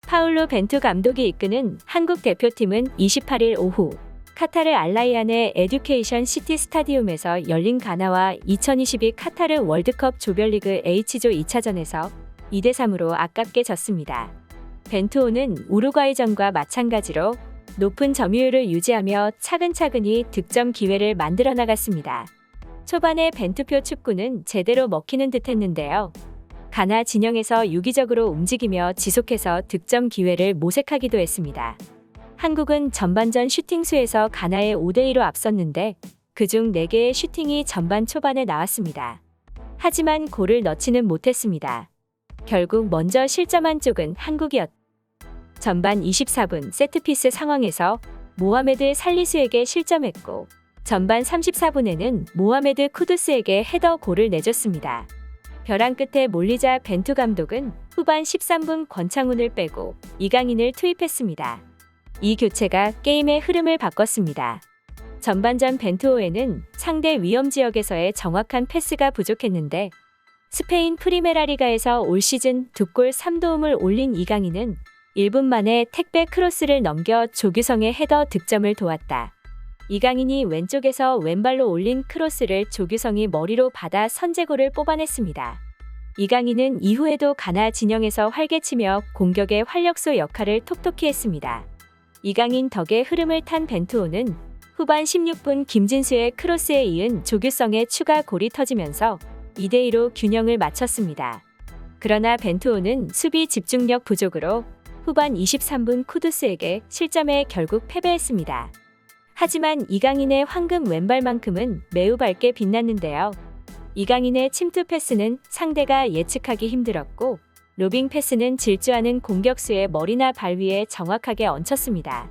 파울로 벤투 감독이 이끄는 한국 대표팀은 28일 오후 카타르 알라이안의 에듀케이션 시티 스타디움에서 열린 가나와 2022 카타르 월드컵 조별리그 H조 2차전에서 2대3으로 아깝게 졌습니다. 벤투호는 우루과이전과 마찬가지로 높은 점유율을 유지하며 차근차근히 득점 기회를 만들어 나갔습니다. 초반에 벤투표 축구는 제대로 먹히는 듯 했는데요. 가나 진영에서 유기적으로 움직이며 지속해서 득점 기회를 모색하기도 했습니다. 한국은 전반전 슈팅 수에서 가나에 5대2로 앞섰는데 그중 4개의 슈팅이 전반 초반에 나왔습니다. 하지만 골을 넣지는 못했습니다. 결국 먼저 실점한 쪽은 한국이었다. 전반 24분 세트피스 상황에서 모하메드 살리수에게 실점했고 전반 34분에는 모하메드 쿠두스에게 헤더 골을 내줬습니다. 벼랑 끝에 몰리자 벤투 감독은 후반 13분 권창훈을 빼고 이강인을 투입했습니다. 이 교체가 게임의 흐름을 바꿨습니다. 전반전 벤투호에는 상대 위험 지역에서의 정확한 패스가 부족했는데 스페인 프리메라리가에서 올 시즌 2골 3도움을 올린 이강인은 1분 만에 택배 크로스를 넘겨 조규성의 헤더 득점을 도왔다. 이강인이 왼쪽에서 왼발로 올린 크로스를 조규성이 머리로 받아 선제골을 뽑아냈습니다. 이강인은 이후에도 가나 진영에서 활개치며 공격의 활력소 역할을 톡톡히 했습니다. 이강인 덕에 흐름을 탄 벤투호는 후반 16분 김진수의 크로스에 이은 조규성의 추가 골이 터지면서 2대2로 균형을 맞췄습니다. 그러나 벤투호는 수비 집중력 부족으로 후반 23분 쿠두스에게 실점해 결국 패배했습니다. 하지만 이강인의 황금 왼발만큼은 매우 밝게 빛났는데요. 이강인의 침투 패스는 상대가 예측하기 힘들었고 로빙 패스는 질주하는 공격수의 머리나 발 위에 정확하게 얹혔습니다.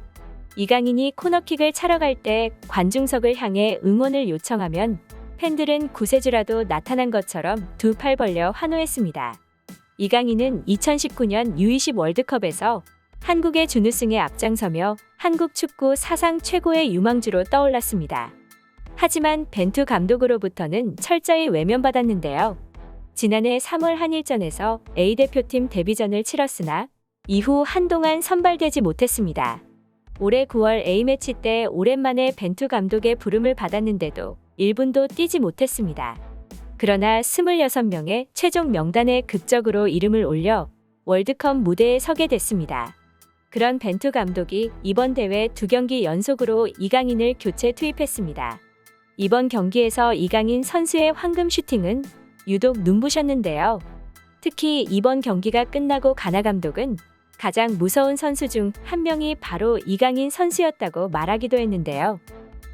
이강인이 코너킥을 차러 갈 때 관중석을 향해 응원을 요청하면 팬들은 구세주라도 나타난 것처럼 두 팔 벌려 환호했습니다. 이강인은 2019년 U20 월드컵에서 한국의 준우승에 앞장서며 한국 축구 사상 최고의 유망주로 떠올랐습니다. 하지만 벤투 감독으로부터는 철저히 외면받았는데요. 지난해 3월 한일전에서 A대표팀 데뷔전을 치렀으나 이후 한동안 선발되지 못했습니다. 올해 9월 A매치 때 오랜만에 벤투 감독의 부름을 받았는데도 1분도 뛰지 못했습니다. 그러나 26명의 최종 명단에 극적으로 이름을 올려 월드컵 무대에 서게 됐습니다. 그런 벤투 감독이 이번 대회 2경기 연속으로 이강인을 교체 투입했습니다. 이번 경기에서 이강인 선수의 황금 슈팅은 유독 눈부셨는데요. 특히 이번 경기가 끝나고 가나 감독은 가장 무서운 선수 중 한 명이 바로 이강인 선수였다고 말하기도 했는데요.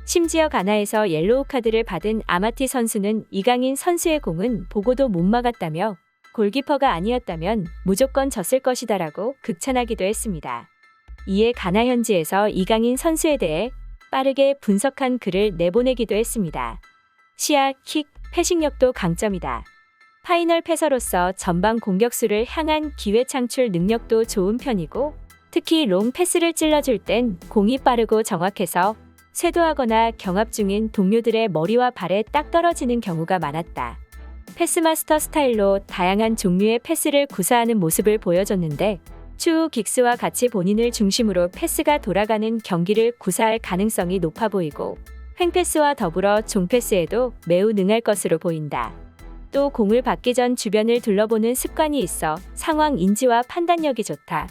심지어 가나에서 옐로우 카드를 받은 아마티 선수는 이강인 선수의 공은 보고도 못 막았다며 골키퍼가 아니었다면 무조건 졌을 것이다라고 극찬하기도 했습니다. 이에 가나 현지에서 이강인 선수에 대해 빠르게 분석한 글을 내보내기도 했습니다. 시야, 킥, 패싱력도 강점이다. 파이널 패서로서 전방 공격수를 향한 기회 창출 능력도 좋은 편이고 특히 롱 패스를 찔러줄 땐 공이 빠르고 정확해서 쇄도하거나 경합 중인 동료들의 머리와 발에 딱 떨어지는 경우가 많았다. 패스마스터 스타일로 다양한 종류의 패스를 구사하는 모습을 보여줬는데 추후 긱스와 같이 본인을 중심으로 패스가 돌아가는 경기를 구사할 가능성이 높아 보이고 횡패스와 더불어 종패스에도 매우 능할 것으로 보인다. 또 공을 받기 전 주변을 둘러보는 습관이 있어 상황 인지와 판단력이 좋다.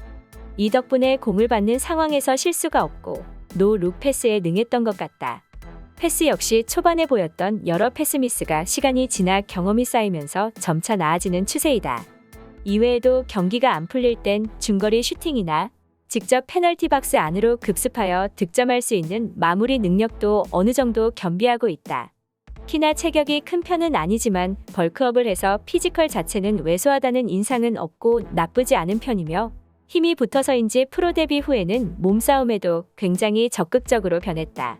이 덕분에 공을 받는 상황에서 실수가 없고 노-룩 패스에 능했던 것 같다. 패스 역시 초반에 보였던 여러 패스 미스가 시간이 지나 경험이 쌓이면서 점차 나아지는 추세이다. 이외에도 경기가 안 풀릴 땐 중거리 슈팅이나 직접 페널티 박스 안으로 급습하여 득점할 수 있는 마무리 능력도 어느 정도 겸비하고 있다. 키나 체격이 큰 편은 아니지만 벌크업을 해서 피지컬 자체는 왜소하다는 인상은 없고 나쁘지 않은 편이며 힘이 붙어서인지 프로 데뷔 후에는 몸싸움에도 굉장히 적극적으로 변했다.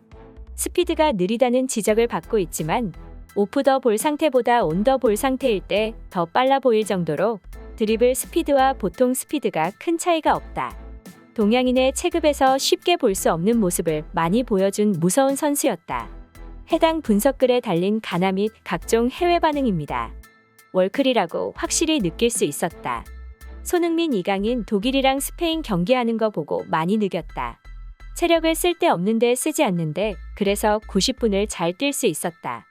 스피드가 느리다는 지적을 받고 있지만 오프 더 볼 상태보다 온 더 볼 상태일 때 더 빨라 보일 정도로 드리블 스피드와 보통 스피드가 큰 차이가 없다. 동양인의 체급에서 쉽게 볼 수 없는 모습을 많이 보여준 무서운 선수였다. 해당 분석글에 달린 가나 및 각종 해외 반응입니다. 월클이라고 확실히 느낄 수 있었다. 손흥민, 이강인 독일이랑 스페인 경기하는 거 보고 많이 느꼈다. 체력을 쓸데없는데 쓰지 않는데 그래서 90분을 잘 뛸 수 있었다.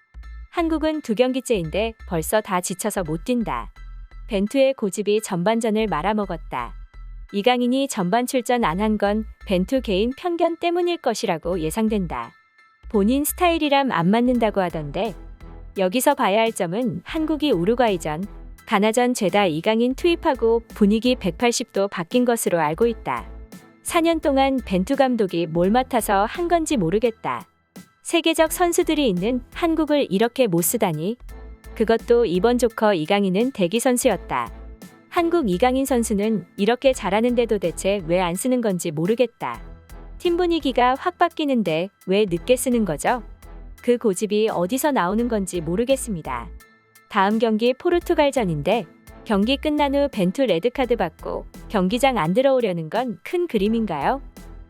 한국은 2경기째인데 벌써 다 지쳐서 못 뛴다. 벤투의 고집이 전반전을 말아먹었다. 이강인이 전반 출전 안 한 건 벤투 개인 편견 때문일 것이라고 예상된다. 본인 스타일이람 안 맞는다고 하던데 여기서 봐야 할 점은 한국이 우루과이전, 가나전 죄다 이강인 투입하고 분위기 180도 바뀐 것으로 알고 있다. 4년 동안 벤투 감독이 뭘 맡아서 한 건지 모르겠다. 세계적 선수들이 있는 한국을 이렇게 못 쓰다니. 그것도 이번 조커 이강인은 대기 선수였다. 한국 이강인 선수는 이렇게 잘하는데도 대체 왜 안 쓰는 건지 모르겠다. 팀 분위기가 확 바뀌는데 왜 늦게 쓰는 거죠? 그 고집이 어디서 나오는 건지 모르겠습니다. 다음 경기 포르투갈전인데 경기 끝난 후 벤투 레드카드 받고 경기장 안 들어오려는 건 큰 그림인가요?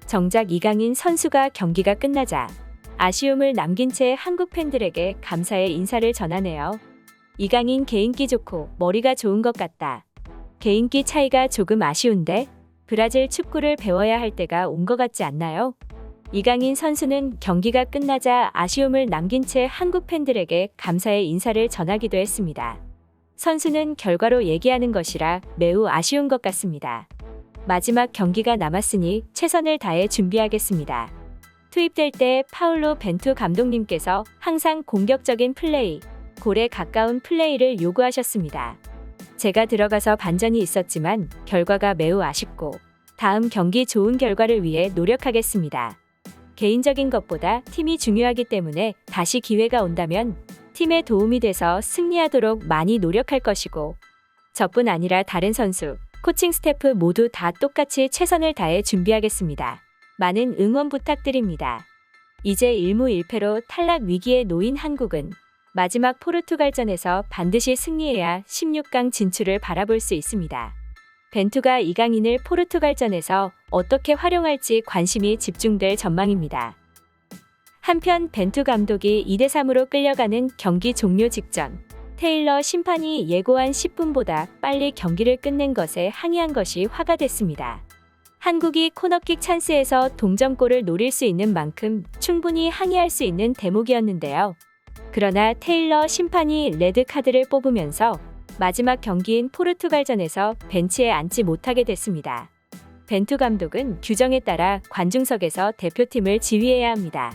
정작 이강인 선수가 경기가 끝나자 아쉬움을 남긴 채 한국 팬들에게 감사의 인사를 전하네요. 이강인 개인기 좋고 머리가 좋은 것 같다. 개인기 차이가 조금 아쉬운데 브라질 축구를 배워야 할 때가 온 것 같지 않나요? 이강인 선수는 경기가 끝나자 아쉬움을 남긴 채 한국 팬들에게 감사의 인사를 전하기도 했습니다. 선수는 결과로 얘기하는 것이라 매우 아쉬운 것 같습니다. 마지막 경기가 남았으니 최선을 다해 준비하겠습니다. 투입될 때 파울로 벤투 감독님께서 항상 공격적인 플레이, 골에 가까운 플레이를 요구하셨습니다. 제가 들어가서 반전이 있었지만 결과가 매우 아쉽고 다음 경기 좋은 결과를 위해 노력하겠습니다. 개인적인 것보다 팀이 중요하기 때문에 다시 기회가 온다면 팀에 도움이 돼서 승리하도록 많이 노력할 것이고 저뿐 아니라 다른 선수, 코칭 스태프 모두 다 똑같이 최선을 다해 준비하겠습니다. 많은 응원 부탁드립니다. 이제 1무 1패로 탈락 위기에 놓인 한국은 마지막 포르투갈전에서 반드시 승리해야 16강 진출을 바라볼 수 있습니다. 벤투가 이강인을 포르투갈전에서 어떻게 활용할지 관심이 집중될 전망입니다. 한편 벤투 감독이 2대3으로 끌려가는 경기 종료 직전 테일러 심판이 예고한 10분보다 빨리 경기를 끝낸 것에 항의한 것이 화가 됐습니다. 한국이 코너킥 찬스에서 동점골을 노릴 수 있는 만큼 충분히 항의할 수 있는 대목이었는데요. 그러나 테일러 심판이 레드카드를 뽑으면서 마지막 경기인 포르투갈전에서 벤치에 앉지 못하게 됐습니다. 벤투 감독은 규정에 따라 관중석에서 대표팀을 지휘해야 합니다.